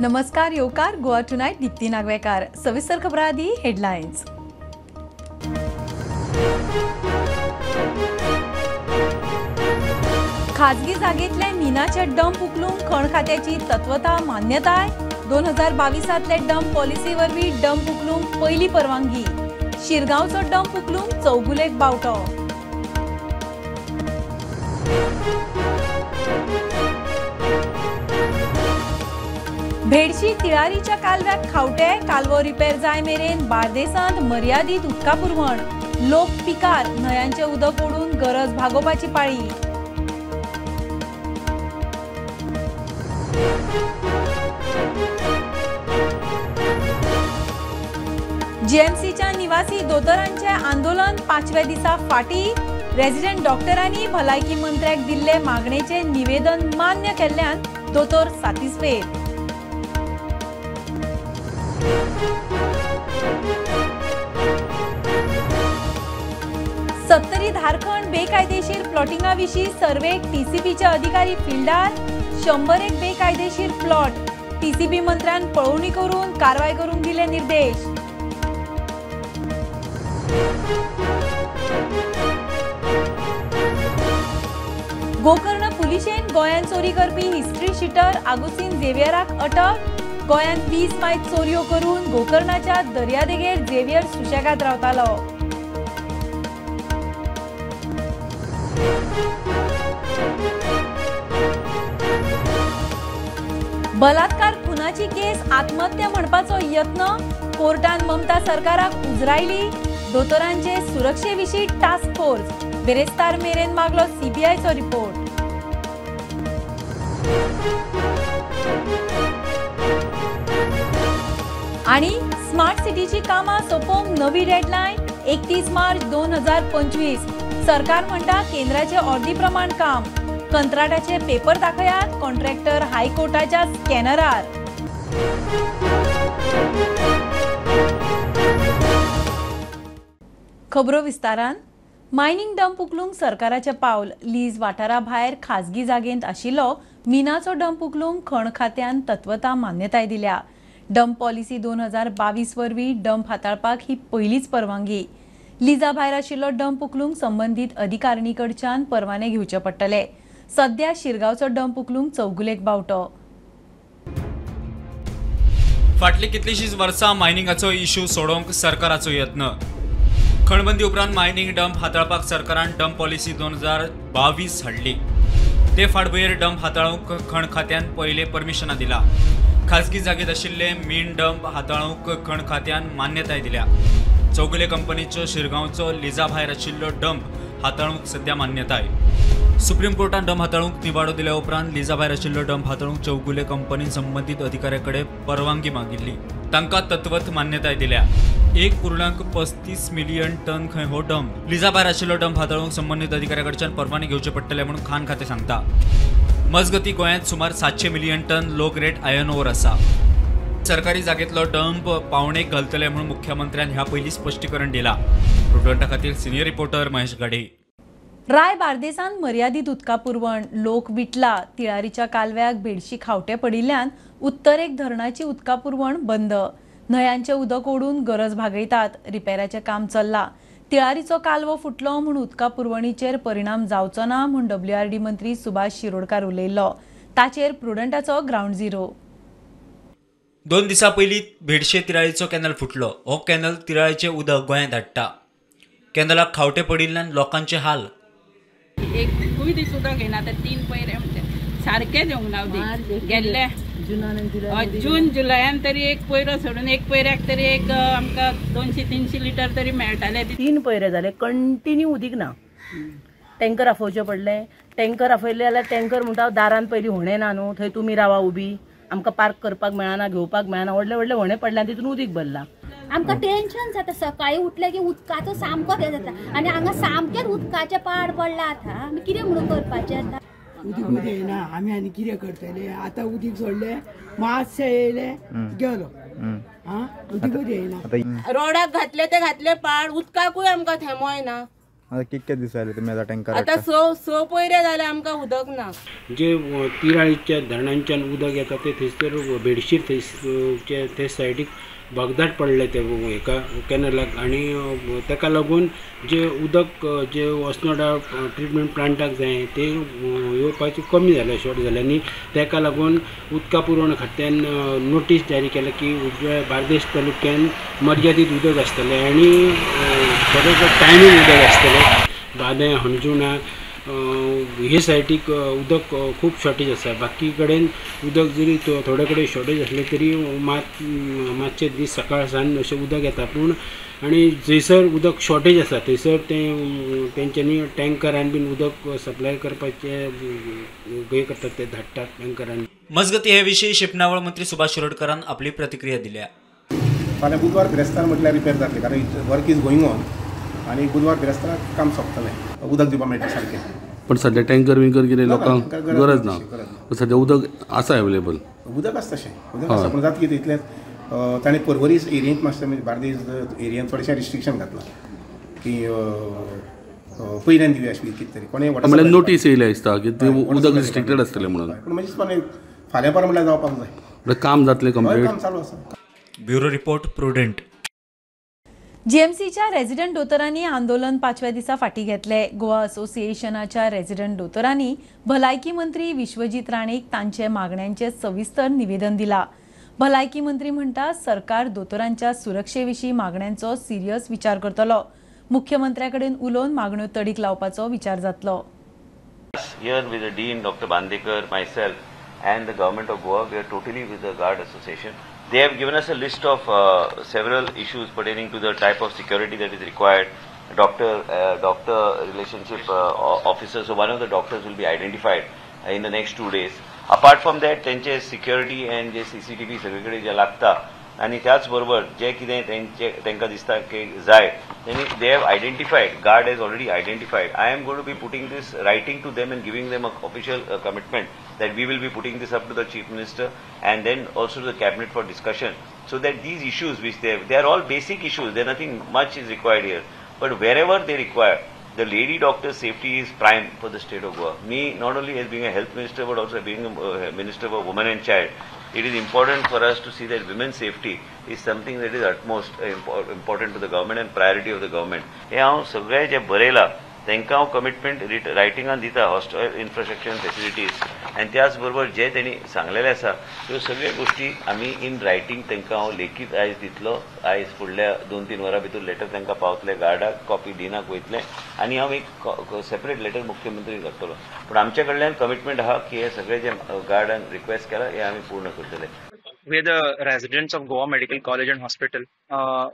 नमस्कार येवकार गोवा टुनायट दीप्ती नागवेकार सविस्तर खबरां आदी हेडलायन्स। खाजगी जागेतले मिनाचे डंप उखलूंक खण खात्याची तत्वता मान्यताय। 2022तले डंप पॉलिसी वरवीं डंप उखलूंक पयली परवानगी। शिरगांवचो डंप उखलूंक चौगुलेक बावटो। भेडशी तिळारीच्या कालव्याक खावटे कालवो रिपेर जाय मेरेन बार्देसांत मर्यादीत उदका पुरवण। लोक पिकार न्हयांचे उदक ओडून गरज भागोवपाची पाळी। जीएमसीच्या निवासी दोतोरांचे आंदोलन 5व्या दिसा फाटी। रेसिडेंट डॉक्टरांनी भलायकी मंत्र्याक दिल्ले मागणेचे निवेदन मान्य केल्ल्यान दोतोर सातिस्फेद। सत्तरी धारखंड बेकायदेशीर प्लॉटिंगा विशीं सर्वेक टीसीबीचे अधिकारी फिल्डार। 100 बेकायदेशीर प्लॉट टीसीबी मंत्र्यान पळोवणी करून कारवाय करूंक दिले निर्देश। गोकर्ण पुलिशेन गोंयान चोरी करपी हिस्ट्री शीटर आगुस्तीन झेवियराक अटक। गोंयान 20 मायज चोरयो करून गोकर्णाच्या दर्यादेगेर झेवियर सुशेगाद रावतालो। बलात्कार खुनाची केस आत्महत्या म्हणपाचो यत्न कोर्टान ममता सरकाराक उजरायली। दोतोरांचे सुरक्षेविशीं टास्क फोर्स बेरेस्तार मेरेन मागलो सीबीआयचो रिपोर्ट। आणि स्मार्ट सिटीची कामां सोपोवंक नवी डेडलायन 31 मार्च 2025। सरकार म्हणटा केंद्राचे अर्दी प्रमाण काम। कंत्राटाचे पेपर दाखयात कॉन्ट्रॅक्टर हायकोर्टाच्या स्कॅनरार। खबरो विस्तारान। मायनिंग डंप उखलूंक सरकाराचे पावल। लीज वाठारा भायर खाजगी जागेंत आशिल्लो मिनाचो डंप उखलूंक खण खात्यान तत्वता मान्यताय दिल्या। डंप पॉलिसी 2022 वरवीं डंप हाताळपाक ही पयलीच परवानगी। लिजा भायर आशिल्लो डंप उखलूंक संबंधीत अधिकारिणी कडच्यान परवाने घेवचे पडटले। सध्या शिरगांवचो डंप उखलूंक चौगुलेक बावटो। फाटली कितलीशींच वर्सां मायनिंगाचो इश्यू सोडोवंक सरकाराचो यत्न। खणबंदी उपरांत मायनिंग डंप हाताळपाक सरकारान डंप पॉलिसी 2022 हाडली। ते फाटभुंयेर डंप हाताळूंक खण खात्यान पयले परमिशनां दिला। खाजगी जागेत आशिल्ले मीन डंप हाताळूंक खण खात्यान मान्यताय दिल्या। चौगुले कंपनीचो शिरगांवचो लिजा भायर आशिल्लो डंप हाताळूंक सध्या मान्यताय। सुप्रीम कोर्टान डंप हाताळूंक निवाडो दिल्या उपरांत लिजा भायर आशिल्लो डंप हाताळूंक चौगुले कंपनीन संबंधीत अधिकाऱ्याकडे परवानगी मागिल्ली। तांकां तत्वत मान्यताय दिल्या। 1.35 मिलियन टन खंय हो डंप। लिजा भायर आशिल्लो डंप हाताळूंक संबंधीत अधिकाऱ्याकडच्यान परवाने घेवचे पडटले म्हणून खाण खातें सांगता। मजगती गोंयांत सुमार 700 million ton low grade iron ore आसा। सरकारी जागेतलो डंप पावणेक घालतले म्हणून मुख्यमंत्र्यान ह्या पयलीं स्पश्टीकरण दिलां। प्रुडंटा खातीर सिनियर रिपोर्टर महेश गाडे। राय बार्देसांत मर्यादीत उदका पुरवण। लोक विटला तिळारीच्या कालव्याक भेडशी खावटे पडिल्ल्यान उत्तरेक धरणाची उदका पुरवण बंद। न्हयांचे उदक ओडून गरज भागयतात। रिपेराचें काम चल्लां। तिळारीचो कालवो फुटलो म्हूण उदका पुरवणीचेर परिणाम जावचो ना म्हूण WRD मंत्री सुभाष शिरोडकार उलयल्लो। ताचेर प्रुडंटाचो ग्राउंड झिरो। 2 दिसां पयलीं भेडशे तिराळीचो कॅनल फुटलो। हो कॅनल तिराळीचे उदक गोंयांत धाडटा। कॅनलाक खावटे पडिल्ल्यान लोकांचे हाल। एकूय दीस उदक घेयना तर 3 पयरे सारके देवंक ना गेल्ले जून जुलयान तरी एक पयरो सोडून एक पयऱ्याक तरी एक आमकां 200-300 लिटर तरी मेळटाले। 3 पयरे जाले कंटिन्यू उदीक ना। टँकर आफोवचे पडले। टँकर आफयले जाल्यार टँकर म्हणटा दारान पयलीं होणे ना न्हू, थंय तुमी रावा उबी, आमकां पार्क करपाक मेळना, घेवपाक मेळना। व्हडले व्हडले होणे पडल्या तितून उदीक भरला। आमकां टेन्शन जाता। सकाळी उठले की उदकाचो सामको हे जाता आनी हांगा सामकेच उदकाचे पाड पडला। आतां आमी कितें म्हणून करपाचें आतां? उदीक येना आमी आनी कितें करतले? आतां उदीक सोडले मातशें येयले गेलो। उदीक येना। रोडाक घातले ते घातले पाड उदकाकूय आमकां थेमो येना। आता कितके दीस जाले तुमी आतां टँकर आता स पयरे जाले आमकां उदक ना. जे तिराळीच्या धरणांच्यान उदक येता ते थंयसर बेडशीर थंयचे ते सायडीक भगदाट पडले ते हेका कॅनलाक आनी ताका लागून जे उदक जे वसनोडा ट्रिटमेंट प्लांटाक जाय ते येवपाचे कमी जाले शॉर्ट जाल्यांनी ताका लागून उदका पुरवण खात्यान नोटीस जारी केल्या की उजव्या बार्देस तालुक्यान मर्यादीत उदक आसतलें आनी थोडें टायमींग उदक आसतलें. बादें हणजुणा हे सायडीक उदक खूब शॉर्टेज आसा. बाकी कडेन उदक जरी थोडे कडेन शॉर्टेज आसलें तरी मातशे दीस सकाळ सांज अशें उदक येता. पूण आनी जंयसर उदक शॉर्टेज आसा थंयसर तेंच्यांनी टँकरान बीन उदक सप्लाय करपाचे हे करतात ते धाडटात टँकरान. मजगती हे विशीं शिपणावळ मंत्री सुभाष शिरोडकरान आपली प्रतिक्रिया दिल्या. फाल्यां बुधवार बिरेस्तार म्हटल्यार रिपेर जातले कारण वर्क इज गोईंग ऑन आनी बुधवार बिरेस्ताराक काम सोंपतलें उदक दिवपाक मेळटा सारकें. पण सध्या टँकर विंकर कितें लोकांक गरज ना. सध्या उदक आसा अवेलेबल. उदक आसा तशें उदक आसा पूण जाता कितें इतलेंच ताणें पर्वरीस एरियेंत मातशें म्हणजे बार्देस एरियेंत थोडेशें रिस्ट्रिक्शन घातलां की पयल्यान दिवया अशें कितें तरी कोणें म्हळ्यार नोटीस येयल्या दिसता की ते उदक रिस्ट्रिक्टेड आसतलें म्हणून. पूण म्हणजे दिसता फाल्यां परवां म्हणल्यार जावपाक जाय. म्हळ्यार काम जातलें कंप्लीट. काम चालू आसा. Bureau report Prudent. जीएमसीच्या रेझिडंट दोतोरांनी आंदोलन 5व्या दिसा फाटीं घेतले. गोवा असोसिएशनाच्या रेझिडंट दोतोरांनी भलायकी मंत्री विश्वजीत राणेक तांचे मागण्यांचे सविस्तर निवेदन दिला. भलायकी मंत्री म्हणटा सरकार दोतोरांच्या सुरक्षेविशीं मागण्यांचो सिरियस विचार करतलो. मुख्यमंत्र्याकडेन उलोवन मागण्यो तडीक लावपाचो विचार जातलो. Here with the Dean, Dr. Bandekar, myself and the Government of Goa, we are totally with the Guard Association. They have given us a list of several issues pertaining to the type of security that is required. Doctor relationship officers, so one of the doctors will be identified in the next 2 days. Apart from that, त्यांचे security and जे CCTV सगळीकडे जे लागता आणि त्याच बरोबर जे कितें तांकां दिसता की जाय त्यांनी they have identified, guard has already identified. I am going to be putting this, writing to them and giving them a official commitment that we will be putting this up to the Chief Minister and then also to the Cabinet for discussion, so that these issues which they are all basic issues, there nothing much is required here, but wherever they require, the lady doctor safety is prime for the state of Goa. Me, not only as being a health minister but also being a minister for women and child, it is important for us to see that women's safety is something that is utmost important to the government and priority of the government. हे हांव सगळे जे बरयला तांकां हांव commitment रायटिंगान दिता, hostel infrastructure facilities आनी त्याच बरोबर जे त्यांनी सांगलेले आसा त्यो सगळ्यो गोष्टी आमी इन रायटींग तांकां हांव लेखीत आयज दितलो. आयज फुडल्या 2-3 वरां भितर लेटर तांकां पावतले, गार्डाक कॉपी दिनाक वयतले आनी हांव एक सेपरेट लेटर मुख्यमंत्रीक धाडटलो. पूण आमचे कडल्यान कमिटमेंट आहा की हे सगळे जे गार्डान रिक्वेस्ट केला हे आमी पूर्ण करतले. We are the residents of Goa Medical College and Hospital.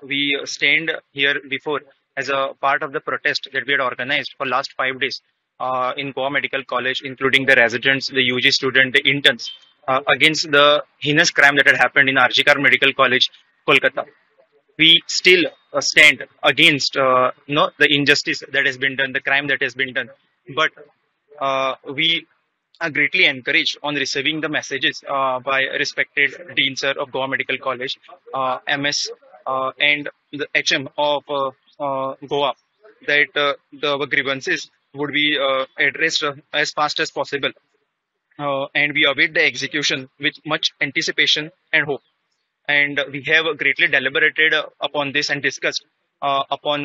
We stand here before as a part of the protest that we had organized for last 5 days in Goa Medical College, including the residents, the UG students, the interns, against the heinous crime that had happened in RGKR Medical College, Kolkata. We still stand against the injustice that has been done, the crime that has been done. But we are greatly encouraged on receiving the messages by respected Dean Sir of Goa Medical College, MS and the HM of Goa, that the grievances would be addressed as fast as possible. And we await the execution with much anticipation and hope. And we have greatly deliberated upon this and discussed upon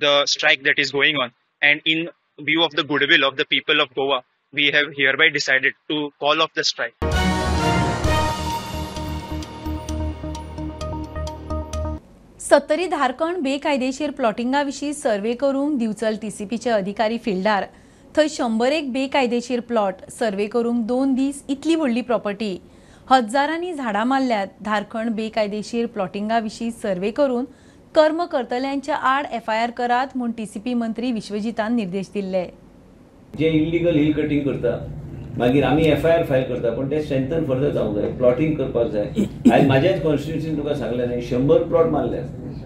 the strike that is going on. And in view of the goodwill of the people of Goa, we have hereby decided to call off the strike. सत्तरी धारकण बेकायदेशीर प्लॉटिंगा विशीं सर्वे करूंक दिवचल TCPचे अधिकारी fielder. थंय 101 बेकायदेशीर plot सर्वे करूंक 2 दीस इतली व्हडली property. हजारांनी झाडां मारल्यात. धारखंड बेकायदेशीर प्लॉटिंगा विशीं सर्वे करून कर्म करतल्यांच्या आड FIR करात म्हूण TCP मंत्री विश्वजितान निर्देश दिल्ले. जे इल्लीगल हिल कटिंग करता मागीर आमी FIR फायल करता, पण ते स्ट्रेंथन फर्दर जावंक जाय, प्लॉटिंग करपाक जाय. आयज म्हाज्याच कॉन्स्टिट्युन्सीन तुका सांगलें न्ही 100 प्लॉट मारले.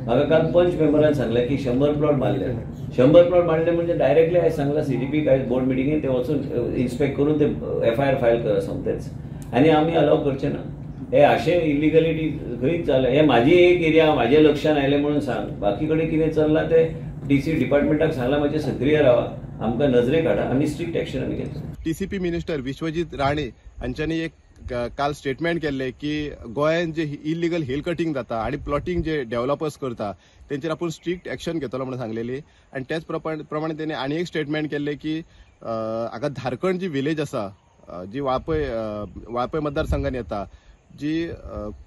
म्हाका काल पंच मेंबरान सांगलें की 100 प्लॉट मारले. 100 प्लॉट मारले म्हणजे डायरेक्टली आयज सांगला CDP आयज बोर्ड मिटिंगेन ते वचून इन्स्पेक्ट करून ते FIR फायल करा सोमतेच. आनी आमी अलाव करचे ना. हे अशें इलिगलिटी खंयच जालें. हे म्हाजी एक एरिया म्हाज्या लक्षान आयलें म्हणून सांग. बाकी कडेन कितें चल्लां ते DC डिपार्टमेंटाक सांगला मातशें सक्रीय रावा, आमकां नजरेक हाडा आनी स्ट्रिक्ट एक्शन आमी घेतली. TCP मिनिस्टर विश्वजीत राणे हांच्यांनी एक काल स्टेटमेंट केल्ले की गोंयांत जे इलिगल हिल कटिंग जाता आणि प्लॉटिंग जे डेव्हलपर्स करता तेंचेर आपूण स्ट्रिक्ट एक्शन घेतलो म्हणून सांगलेली. आणि त्याच प्रमाणे तेणे आनी एक स्टेटमेंट केल्ले की हाका धारकण जी विलेज आसा जी वाळपय मतदारसंघान येता, जी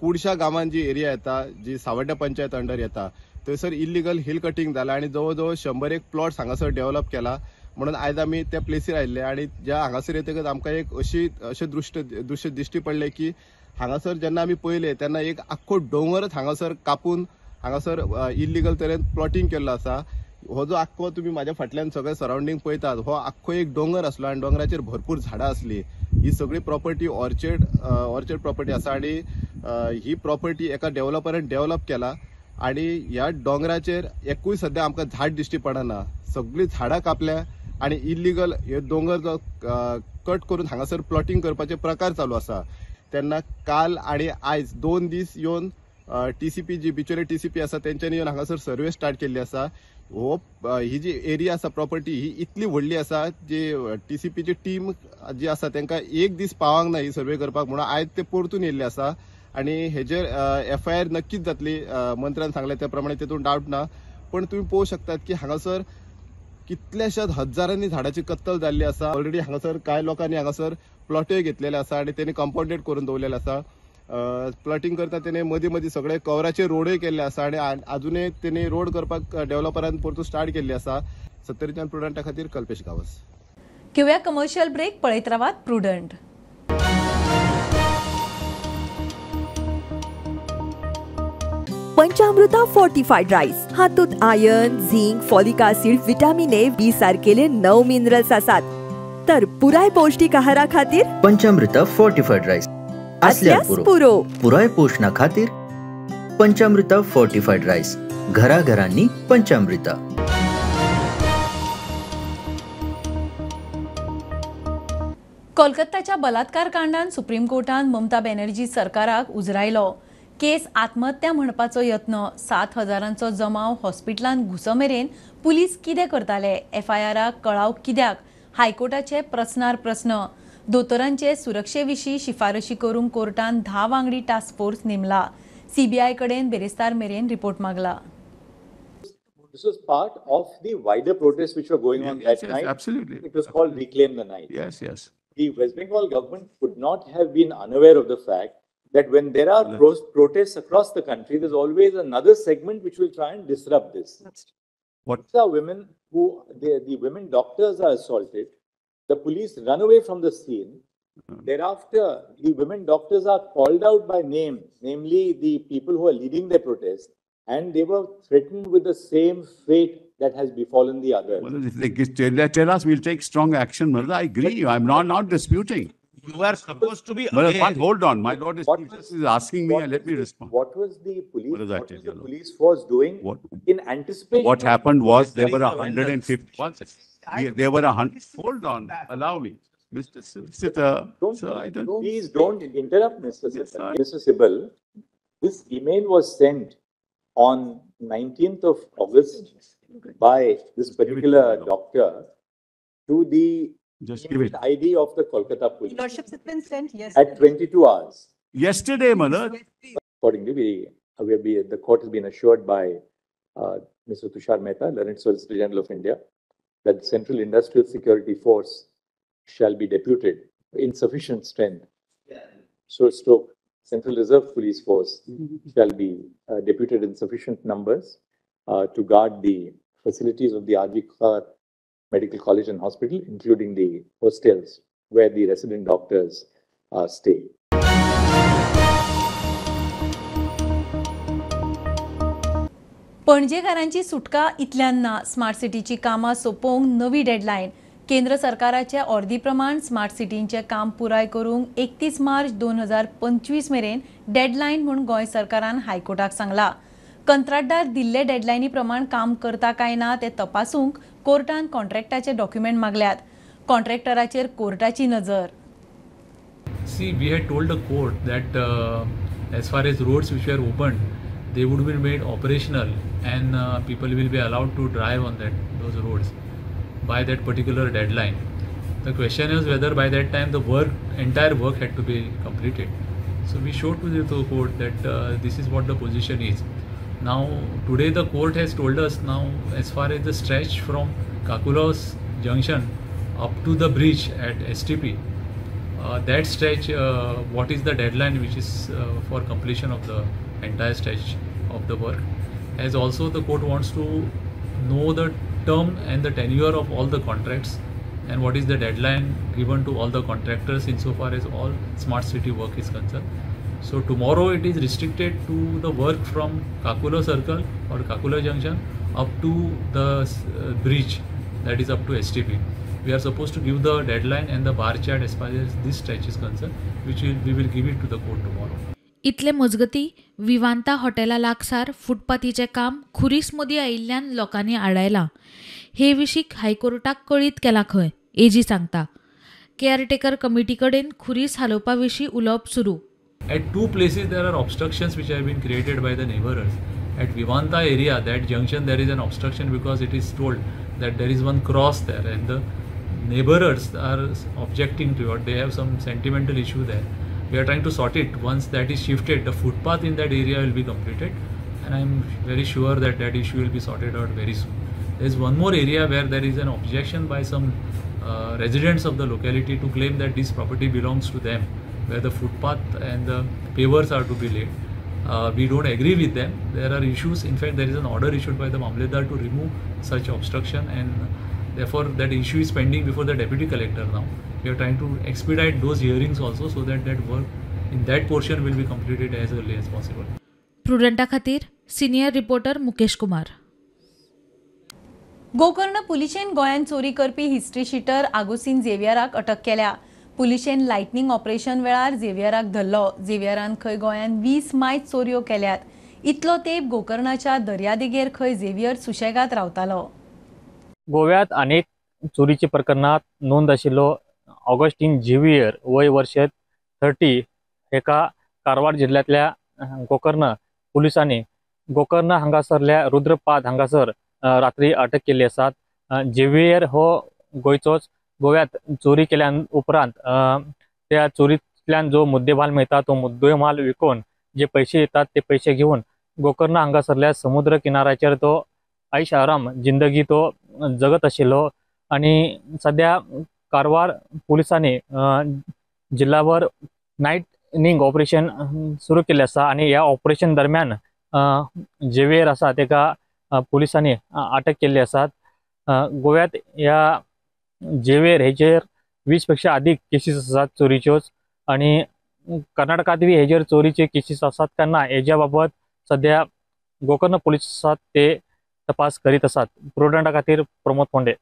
कुडशा गांवांत जी एरिया येता, जी सावड्ड्या पंचायत अंडर येता, थंयसर इलिगल हिल कटिंग जालां आणि जवळ जवळ 101 प्लॉट्स हांगासर डेव्हलप केला. म्हणून आयज आमी त्या प्लेसीर आयिल्ले आणि ज्या हांगासर येतकच आमकां एक अशें दृश्य दिश्टी पडले की हांगासर जेन्ना आमी पळयले तेन्ना एक आख्खो डोंगरच हांगासर कापून हांगासर इलिगल तरेन प्लॉटिंग केल्लो आसा. हो जो आख्खो तुमी म्हाज्या फाटल्यान सगळे सराउंडिंग पळयतात, हो आख्खो एक डोंगर आसलो आणि डोंगराचेर भरपूर झाडां आसली. ही सगळी प्रॉपर्टी ऑर्चर्ड प्रॉपर्टी आसा आणि ही प्रॉपर्टी एका डेव्हलपरान डेव्हलप केला आणि ह्या डोंगराचेर एकूय सध्या आमकां झाड दिश्टी पडना. सगळीं झाडां कापल्या आणि इलिगल हे दोंगर जो कट करून हांगासर प्लॉटिंग करपाचे प्रकार चालू आसा. तेन्ना काल आणि आयज 2 दीस येवन TCP जी बिचोले TCP आसा तेंच्यांनी येवन हांगासर सर्वे स्टार्ट केल्ली आसा. ही जी एरिया आसा प्रॉपर्टी ही इतली व्हडली आसा जी TCPची टीम जी आसा तांकां एक दीस पावंक ना ही सर्वे करपाक, म्हणून आयज ते परतून येयल्ले आसा आणि हेजेर FIR नक्कीच जातली. मंत्र्यान सांगले त्या प्रमाणे तेतून डावट ना. पण तुम्ही पळोवंक शकतात की हांगासर कितल्याशाच हजारांनी झाडाची कत्तल जाल्ली आसा. ऑलरेडी हांगासर कांय लोकांनी हांगासर प्लॉटय घेतलेले आसा आणि तेणी कंपाउंडेड करून दवरलेले आसा. प्लॉटिंग करता तेणे मदीं सगळे कवराचे रोडय केल्ले आसा आणि अजूनय तेणी रोड करपाक डेव्हलपरान परतून स्टार्ट केल्ली आसा. सत्तरीच्यान प्रुडंटा खातीर कल्पेश गावस. घेऊया कमर्शियल ब्रेक, पळयत रावात प्रुडंट. पंचामृता फोर्टिफाईड राईस हातूंत iron, zinc, folic acid, vitamin A, B सारकेले 9 minerals आसात. तर पुराय पौष्टिक आहारा खातीर पंचामृता फोर्टिफाईड राईस असल्यास पुरो पुराय पोषणा खातीर पंचामृता फोर्टिफाईड राईस. घराघरांनी पंचामृता. कोलकात्याच्या बलात्कार कांडान सुप्रीम कोर्टान ममता बॅनर्जी सरकाराक उजरायलो. केस आत्महत्या म्हणपाचो यत्न, 7,000चो जमाव हॉस्पिटलांत घुसमेरेन पुलीस कितें करताले, FIRाक कळाव कित्याक, हायकोर्टाचे प्रस्नार प्रस्न. दोतोरांचे सुरक्षेविशीं शिफारशी करूंक कोर्टान 10 वांगडी टास्क फोर्स नेमला. CBI कडेन बेरेस्तार मेरेन report मागला. This was part of the wider protests which were going on that night. Absolutely. It was called Reclaim the Night. Yes. The West Bengal government could not have been unaware of the fact that when there are protests across the country, there's always another segment which will try and disrupt this. What? There are women who, the women doctors are assaulted. The police run away from the scene. Thereafter, the women doctors are called out by name, namely the people who are leading the protest, and they were threatened with the same fate that has befallen the others. Well, if they tell us, we'll take strong action, Murda. I agree. I'm not disputing. You are supposed to be Murda, hold on. My Lord is asking me, and let me respond. What was the police force doing in anticipation? What happened was there were 150. There were 100. Hold on. Allow me. Mr. Sita. Please don't interrupt, Mr. Sita. Mr. Sibal, this email was sent on 19th of August by this particular doctor to the ID of the Kolkata police. Lordship has been sent at 22 hours. Yesterday, Mother. Accordingly, the court has been assured by Mr. Tushar Mehta, Learned Solicitor General of India, that the Central Industrial Security Force shall be deputed in sufficient strength. Stroke Central Reserve Police Force shall be deputed in sufficient numbers to guard the facilities of the R.V. Khar Medical College and Hospital, including the hostels where the resident doctors stay. पणजेकारांची सुटका इतल्यान ना. Smart सिटीची कामां सोंपोवंक नवी deadline. केंद्र सरकाराचे अर्दी प्रमाण smart सिटींचे काम पुराय करूंक 31 मार्च 2025 मेरेन डेडलायन म्हूण गोंय सरकारान हायकोर्टाक सांगला. कंत्राटदार दिल्ले डेडलायनी प्रमाण काम करता काय ना ते तपासूंक कोर्टान कॉन्ट्रॅक्टाचे डॉक्युमेंट मागल्यात. कॉन्ट्रॅक्टराचेर कोर्टाची नजर. See, we had told the court that as far as roads which were opened, they would be made operational and people will be allowed to drive on those roads by that particular deadline. The question is whether by that time the entire work had to be completed. So we showed to the court that this is what the position is. Now today the court has told us now as far as the stretch from Kakulos junction up to the bridge at STP, that stretch, what is the deadline which is for completion of the entire stretch of the work. As also the court wants to know the term and the tenure of all the contracts and what is the deadline given to all the contractors insofar as all smart city work is concerned. So tomorrow it is restricted to the work from Kakulo circle or Kakulo junction up to the bridge, that is up to STP. We are supposed to give the deadline and the bar chart as far as this stretch is concerned, which we will give it to the court tomorrow. इतले मजगती विवांता हॉटेला लागसार फुटपाथीचे काम खुरीस मदीं आयिल्ल्यान लोकांनी आडायलां. हे विशीं हायकोर्टाक कळीत केलां खंय, एजी सांगता. केअरटेकर कमिटी कडेन खुरीस हालोवपा विशीं उलोवप सुरू. At two places there are obstructions which have been created by the neighbors. At Vivanta area, that junction, there is an obstruction because it is told that there is one cross there and the neighbors are objecting to it. They have some sentimental issue there. We are trying to sort it. Once that is shifted, the footpath in that area will be completed and I am very sure that that issue will be sorted out very soon. There is one more area where there is an objection by some residents of the locality to claim that this property belongs to them, where the footpath and the pavers are to be laid. We don't agree with them. There are issues. In fact, there is an order issued by the Mamledar to remove such obstruction and therefore that issue is pending before the deputy collector now. We are trying to expedite those hearings also so that that work in that portion will be completed as early as possible. प्रुडंटा खातीर senior reporter Mukesh Kumar. Gokarna पुलिशेन गोंयांत चोरी करपी history sheeter आगोसीन झेवियराक अटक केल्या. पुलिशेन lightning operation वेळार झेवियराक धरलो. झेवियरान खंय गोंयांत 20 मायज चोरयो केल्यात. इतलो तेंप गोकर्णाच्या दर्यादेगेर खंय झेवियर सुशेगाद रावतालो. गोव्यात अनेक चोरीची प्रकरणात नोंद आशिल्लो ऑगस्टीन झेवियर वय वर्ष 30 हेका कारवार जिल्ह्यातल्या गोकर्ण पुलिसांनी गोकर्ण हांगासरल्या रुद्रपाद हांगासर रात्री अटक केली आसा. झेवियर हो गोंयचोच. गोव्यात चोरी केल्या उपरांत त्या चोरींतल्यान जो मुद्देमाल मेळटा तो मुद्देमाल विकून जे पैसे येतात ते पैसे घेऊन गोकर्ण हांगासरल्या समुद्र किनाऱ्याचेर तो ऐश आराम जिंदगी तो जगत आशिल्लो. आणि सध्या कारवार पुलिसांनी जिल्हाभर नायटनिंग ऑपरेशन सुरू केले आसा आणि या ऑपरेशन दरम्यान झेवियर आसा तेका पुलिसांनी अटक केल्ली आसा. गोव्यात या झेवियर हेचेर 20 पेक्षा अधिक केसीस आसात चोरीच्योच आणि कर्नाटकांतूय हेचेर चोरीचे केसीस आसात तेन्ना हेच्या बाबत सध्या गोकर्ण पुलीस आसात ते तपास करीत आसात. प्रुडंटा खातीर प्रमोद फोंडे.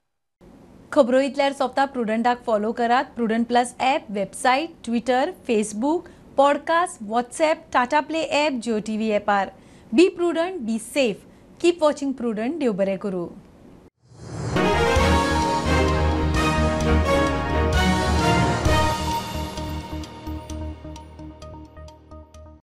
खबरो इतल्यार सोंपता. प्रुडंटाक फॉलो करात. Prudent plus app, website, Twitter, Facebook, podcast, WhatsApp, Tata Play app, Jio TV ॲपार. Be Prudent, be safe. Keep watching Prudent. देव बरें करूं.